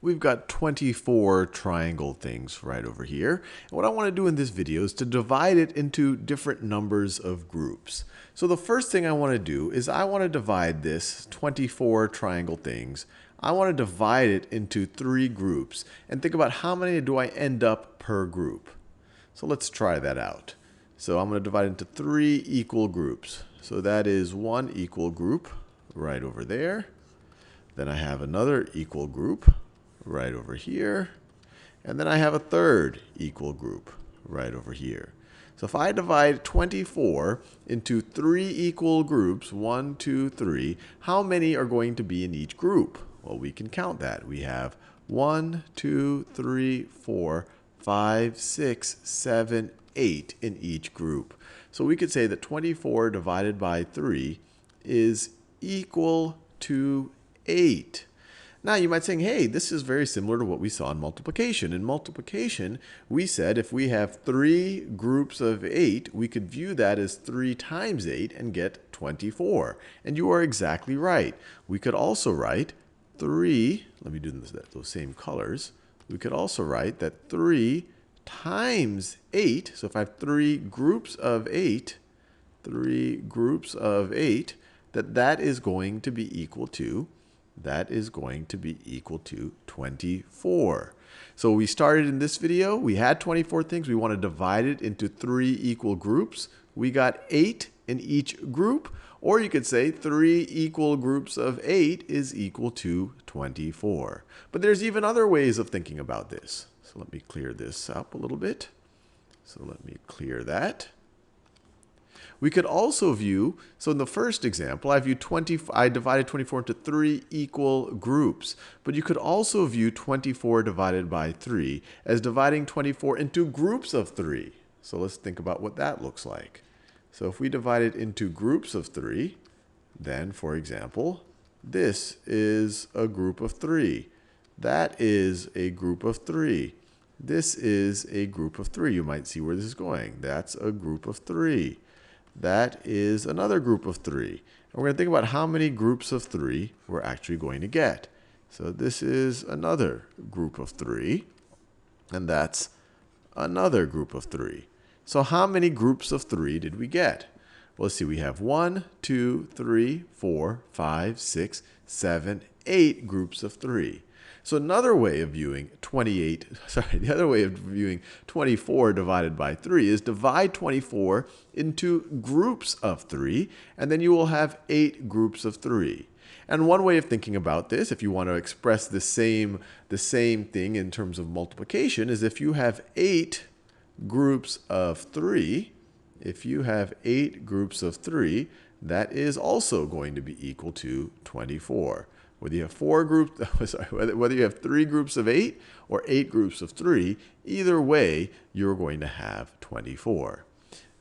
we've got 24 triangle things right over here. And what I want to do in this video is to divide it into different numbers of groups. So the first thing I want to do is I want to divide this 24 triangle things. I want to divide it into 3 groups and think about how many do I end up per group. So let's try that out. So I'm going to divide it into 3 equal groups. So that is one equal group right over there. Then I have another equal group right over here. And then I have a third equal group right over here. So if I divide 24 into 3 equal groups, 1, 2, 3, how many are going to be in each group? Well, we can count that. We have 1, 2, 3, 4, 5, 6, 7, 8 in each group. So we could say that 24 divided by 3 is equal to 8. Now you might say, hey, this is very similar to what we saw in multiplication. In multiplication, we said if we have 3 groups of 8, we could view that as 3 times 8 and get 24. And you are exactly right. We could also write 3, let me do those same colors. We could also write that 3 times 8, so if I have 3 groups of 8, that is going to be equal to 24. So we started in this video, we had 24 things, we want to divide it into 3 equal groups. We got 8 in each group, or you could say 3 equal groups of 8 is equal to 24. But there's even other ways of thinking about this. So let me clear this up a little bit. So let me clear that. We could also view, so in the first example, I divided 24 into 3 equal groups. But you could also view 24 divided by 3 as dividing 24 into groups of 3. So let's think about what that looks like. So if we divide it into groups of 3, then, for example, this is a group of 3. That is a group of 3. This is a group of 3. You might see where this is going. That's a group of 3. That is another group of 3. And we're going to think about how many groups of 3 we're actually going to get. So this is another group of 3. And that's another group of 3. So how many groups of 3 did we get? Well, let's see. We have 1, 2, 3, 4, 5, 6, 7, 8 groups of 3. So another way of viewing the other way of viewing 24 divided by 3 is divide 24 into groups of 3, and then you will have 8 groups of 3. And one way of thinking about this, if you want to express the same thing in terms of multiplication, is if you have 8 groups of 3, that is also going to be equal to 24. Whether you have 3 groups of 8 or 8 groups of 3, either way, you're going to have 24.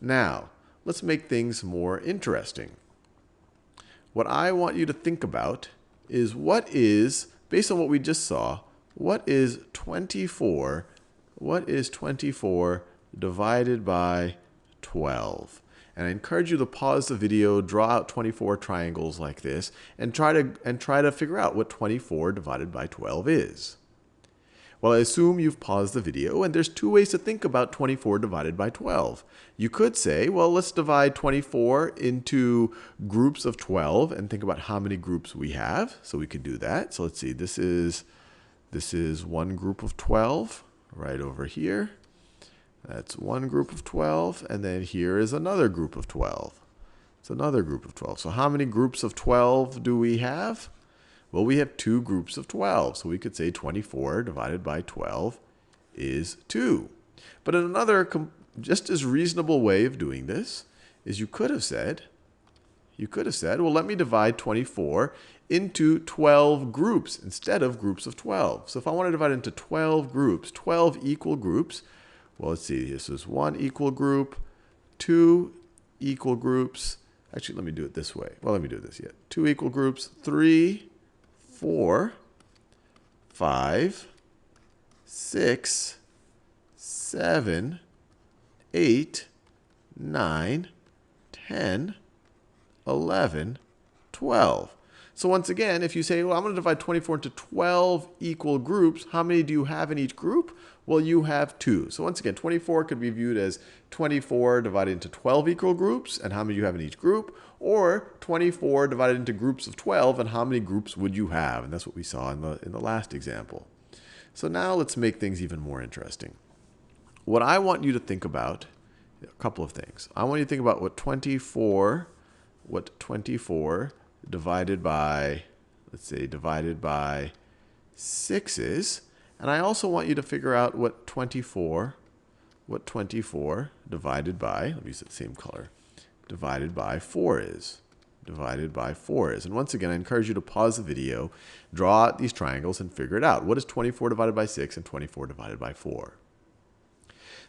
Now, let's make things more interesting. What I want you to think about is based on what we just saw, what is 24 divided by 12? And I encourage you to pause the video, draw out 24 triangles like this, and try to figure out what 24 divided by 12 is. Well, I assume you've paused the video, and there's 2 ways to think about 24 divided by 12. You could say, well, let's divide 24 into groups of 12 and think about how many groups we have. So we could do that. So let's see, this is one group of 12 right over here. That's one group of 12, and then here is another group of 12. It's another group of 12. So how many groups of 12 do we have? Well, we have 2 groups of 12. So we could say 24 divided by 12 is 2. But in another just as reasonable way of doing this is you could have said, well, let me divide 24 into 12 groups instead of groups of 12. So if I want to divide it into 12 groups, 12 equal groups, well, let's see. This is 1 equal group, 2 equal groups. Actually, let me do it this way. Well, let me do this yet. 2 equal groups, 3, 4, 5, 6, 7, 8, 9, 10, 11, 12. So once again, if you say, well, I'm going to divide 24 into 12 equal groups, how many do you have in each group? Well, you have 2. So once again, 24 could be viewed as 24 divided into 12 equal groups, and how many do you have in each group? Or 24 divided into groups of 12, and how many groups would you have? And that's what we saw in the last example. So now let's make things even more interesting. What I want you to think about, a couple of things. I want you to think about what 24 divided by, let's say, divided by 6 is. And I also want you to figure out what 24 divided by, let me use the same color, divided by 4 is. Divided by 4 is. And once again, I encourage you to pause the video, draw out these triangles, and figure it out. What is 24 divided by 6 and 24 divided by 4?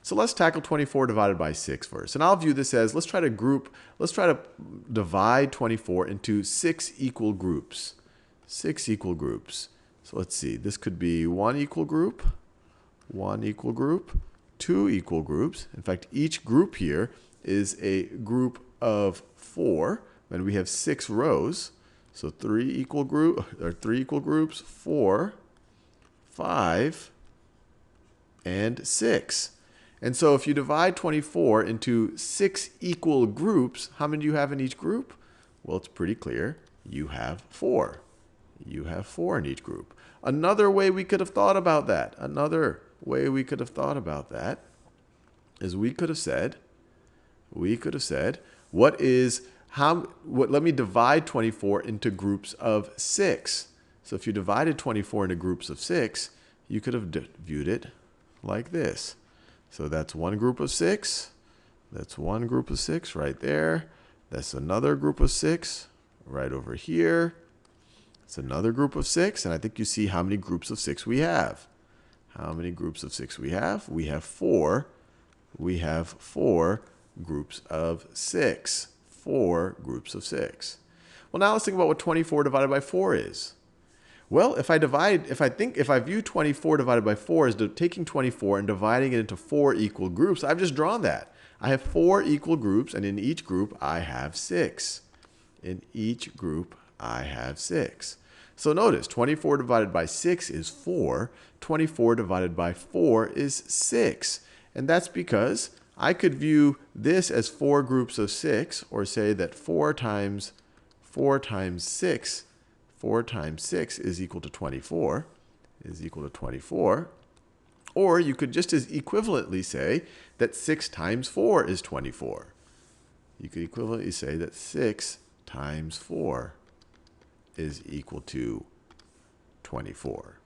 So let's tackle 24 divided by 6 first. And I'll view this as, let's try to divide 24 into 6 equal groups. 6 equal groups. So let's see, this could be 1 equal group, 2 equal groups. In fact, each group here is a group of 4, and we have 6 rows. So 3 equal groups, 4, 5, and 6. And so if you divide 24 into 6 equal groups, how many do you have in each group? Well, it's pretty clear. You have 4. You have 4 in each group. Another way we could have thought about that, is we could have said, let me divide 24 into groups of 6. So if you divided 24 into groups of 6, you could have viewed it like this. So that's one group of 6. That's one group of 6 right there. That's another group of 6 right over here. It's another group of 6. And I think you see how many groups of 6 we have. How many groups of 6 we have? We have 4. We have 4 groups of 6. 4 groups of 6. Well, now let's think about what 24 divided by 4 is. Well, if I view 24 divided by 4 as taking 24 and dividing it into 4 equal groups, I've just drawn that. I have 4 equal groups, and in each group I have 6. In each group I have 6. So notice, 24 divided by 6 is 4. 24 divided by 4 is 6. And that's because I could view this as 4 groups of 6, or say that 4 times 6 is equal to 24, Or you could just as equivalently say that 6 times 4 is 24. You could equivalently say that 6 times 4 is equal to 24.